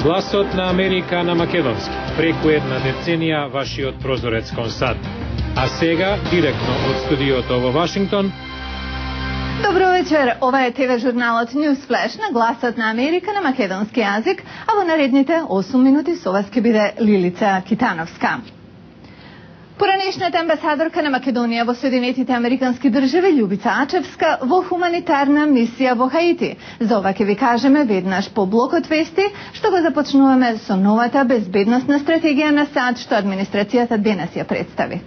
Гласот на Америка на македонски. Преку една деценија вашиот прозорец кон САД. А сега, директно од студиото во Вашингтон. Добро вечер, ова е ТВ журналот Newsflash на Гласот на Америка на македонски јазик, а во наредните 8 минути со вас ќе биде Лилица Китановска. Поранешната амбасадорка на Македонија во Соединетите Американски држави Љубица Ачевска во хуманитарна мисија во Хаити. За ова ќе ви кажеме веднаш по блокот вести, што го започнуваме со новата безбедносна стратегија на САД, што администрацијата денес ја представи.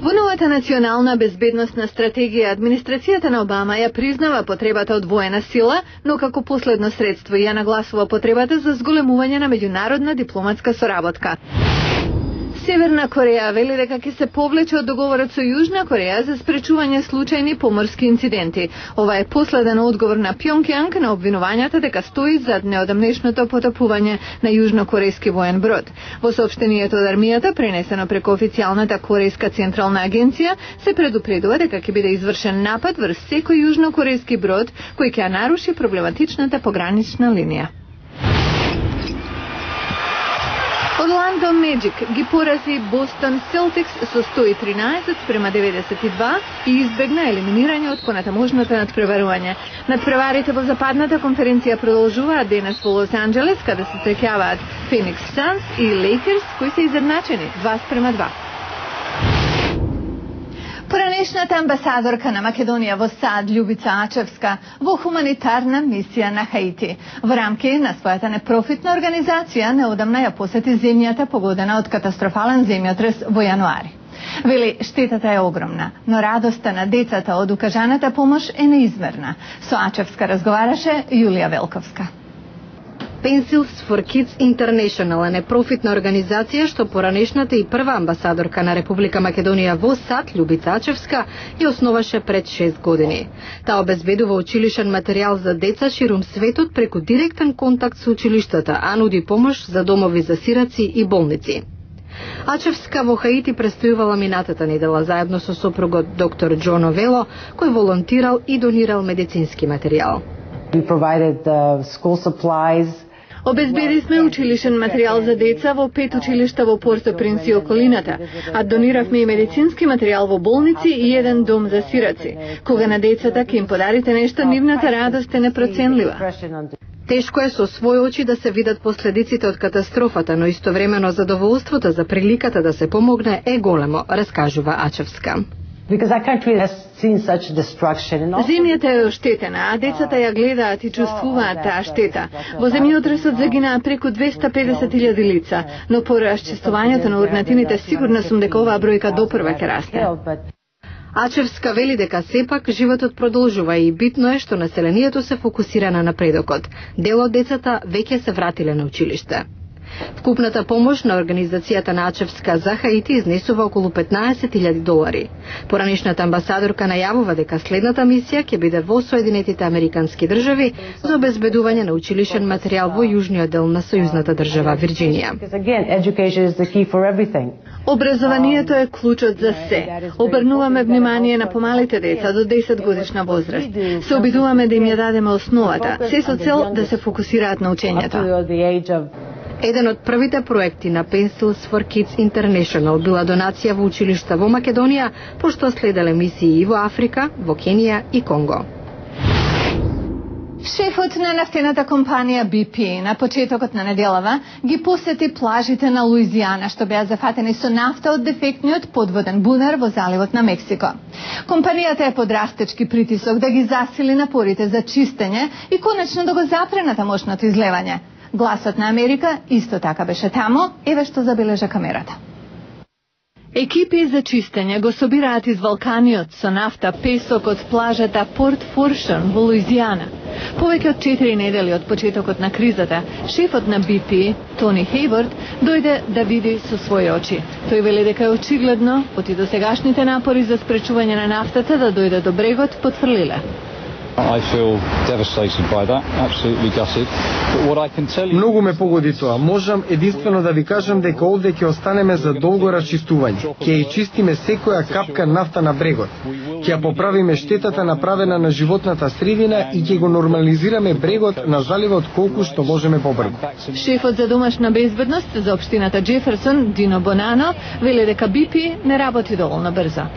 Во новата национална безбедносна стратегија, администрацијата на Обама ја признава потребата од воена сила, но како последно средство ја нагласува потребата за зголемување на меѓународна дипломатска соработка. Северна Кореја вели дека ќе се повлече од договорот со Јужна Кореја за спречување случајни поморски инциденти. Ова е последен одговор на Пјонкјанг на обвинувањата дека стои зад неодамнешното потопување на јужнокорејски воен брод. Во соопштението од армијата, пренесено преку официјалната корејска централна агенција, се предупредува дека ќе биде извршен напад врз секој јужнокорејски брод кој ќе ја наруши проблематичната погранична линија. Orlando Magic ги порази Бостон Селтикс со 113-92 и избегна елиминирање од понатаможното надпреварување. Надпреварите во западната конференција продолжуваат денес во Лос Анџелес, каде се среќаваат Феникс Санс и Лейкерс, кои се изедначени 2:2. Поранешната амбасадорка на Македонија во САД Љубица Ачевска во хуманитарна мисија на Хаити. Во рамки на својата непрофитна организација неодамна ја посети земјата погодена од катастрофален земјотрес во јануари. Вели, штетата е огромна, но радоста на децата од укажаната помош е неизмерна. Со Ачевска разговараше Јулија Велковска. Pencils for Kids International е непрофитна организација што поранешната и прва амбасадорка на Република Македонија во САД, Љубица Ачевска, ја основаше пред 6 години. Таа обезбедува училишен материјал за деца ширум светот преку директен контакт со училиштата, а нуди помош за домови за сираци и болници. Ачевска во Хаити престојувала минатата недела заедно со сопругот доктор Џон Овело, кој волонтирал и донирал медицински материјал. We provided school supplies. Обезбедивме училишен материјал за деца во 5 училишта во Порто-Принс и околината, а дониравме и медицински материјал во болници и еден дом за сираци. Кога на децата ќе им подарите нешто, нивната радост е непроценлива. Тешко е со своји очи да се видат последиците од катастрофата, но истовремено задоволството за приликата да се помогне е големо, раскажува Ачевска. Земјата е оштетена, а децата ја гледаат и чувствуваат таа штета. Во земјотресот загинаа преку 250.000 лица, но по расчистувањето на урнатините сигурна сум дека оваа бројка допрва ќе расте. Ачевска вели дека сепак животот продолжува и битно е што населението се фокусира на напредокот. Дел од децата веќе се вратиле на училиште. Вкупната помош на организацијата на Ачевска за Хаити изнесува околу $15.000. Поранешната амбасадорка најавува дека следната мисија ќе биде во Соединетите Американски држави за обезбедување на училишен материјал во јужниот дел на сојузната држава Вирџинија. Образованието е клучот за се. Обрнуваме внимание на помалите деца до 10 годишна возраст. Се обидуваме да им ја дадеме основата, се со цел да се фокусираат на учењето. Еден од првите проекти на Pencils for Kids International била донација во училишта во Македонија, пошто следеле мисии и во Африка, во Кенија и Конго. Шефот на нафтената компанија BP на почетокот на неделава ги посети плажите на Луизијана, што беа зафатени со нафта од дефектниот подводен бунар во заливот на Мексико. Компанијата е под растечки притисок да ги засили напорите за чистење и конечно да го запре на тамошното излевање. Гласот на Америка исто така беше тамо, еве што забележа камерата. Екипи за чистење го собираат из Валканиот со нафта песок од плажата Порт Форшон во Луизијана. Повеќе од 4 недели од почетокот на кризата, шефот на BP, Тони Хейворд, дојде да види со своји очи. Тој вели дека е очигледно, оти досегашните напори за спречување на нафтата да дојде до брегот потфрлиле. I feel devastated by that, absolutely gutted. But what I can tell you... Многу ме погоди тоа. Можам единствено да ви кажам дека овде ќе останеме за долго расчистување. Ќе ја чистиме секоја капка нафта на брегот. Ќе ја поправиме штетата направена на животната средина и ќе го нормализираме брегот на заливот колку што можеме побрзо. Шефот за домашна безбедност за општината Джеферсон, Дино Бонано, вели дека BP не работи доволно брзо.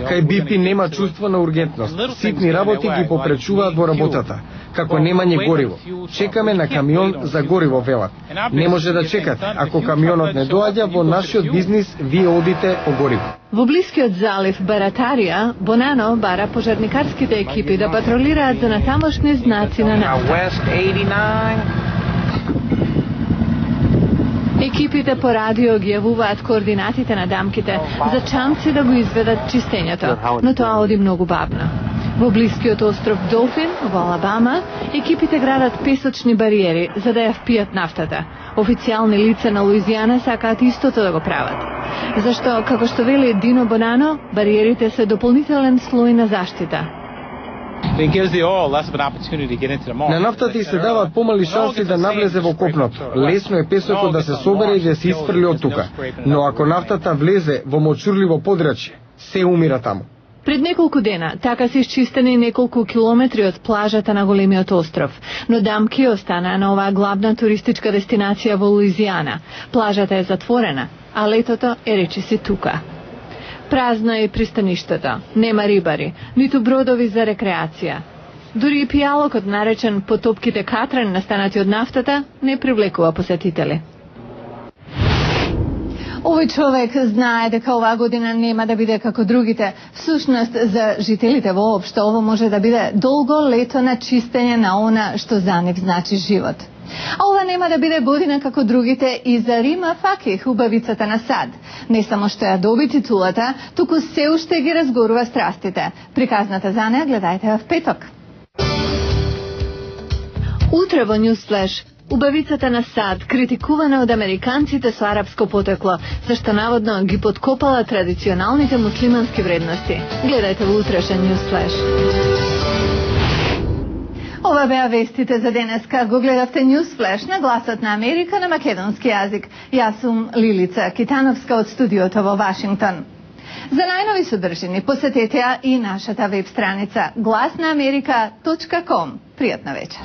Кај BP нема чувство на ургентност. Ситни работи ги попречуваат во работата, како немање гориво. Чекаме на камион за гориво, велат. Не може да чекате. Ако камионот не доаѓа во нашиот бизнис, вие одите по гориво. Во блискиот залив Баратарија, Бонано бара пожарникарските екипи да патролираат за натамошни знаци на нафта. Екипите по радио ги јавуваат координатите на дамките за чамци да го изведат чистењето, но тоа оди многу бавно. Во блискиот остров Долфин, во Алабама, екипите градат песочни бариери за да ја впијат нафтата. Официјални лица на Луизијана сакаат истото да го прават. Зашто, како што вели Дино Бонано, бариерите се дополнителен слој на заштита. На нафтата и се даваат помали шанси да навлезе во копното. Лесно е песокот да се собере и да се испрли од тука. Но ако нафтата влезе во мочурливо подрачје, се умира таму. Пред неколку дена така се исчистени неколку километри од плажата на големиот остров, но дамки останаа на оваа главна туристичка дестинација во Луизијана. Плажата е затворена, а летото е речиси тука. Празна е пристаништето, нема рибари, ниту бродови за рекреација. Дури и пијалокот наречен потопките катран настанати од нафтата не привлекува посетители. Овој човек знае дека оваа година нема да биде како другите. Всушност, за жителите воопшто ово може да биде долго лето на чистење на она што за нив значи живот. А ова нема да биде година како другите и за Рима Факих, убавицата на Сад. Не само што ја доби титулата, туку се уште ги разгорува страстите. Приказната за неа гледајте в петок. Утре во Newsflash. Убавицата на Сад, критикувана од американците со арапско потекло, зашто наводно ги подкопала традиционалните муслимански вредности. Гледајте во утрешен Newsflash. Ова беа вестите за денеска. Го гледавте Newsflash на Гласот на Америка на македонски јазик. Јас сум Лилица Китановска од студиото во Вашингтон. За најнови содржини посетете ја и нашата веб страница glasnaamerika.com. Пријатна вечер.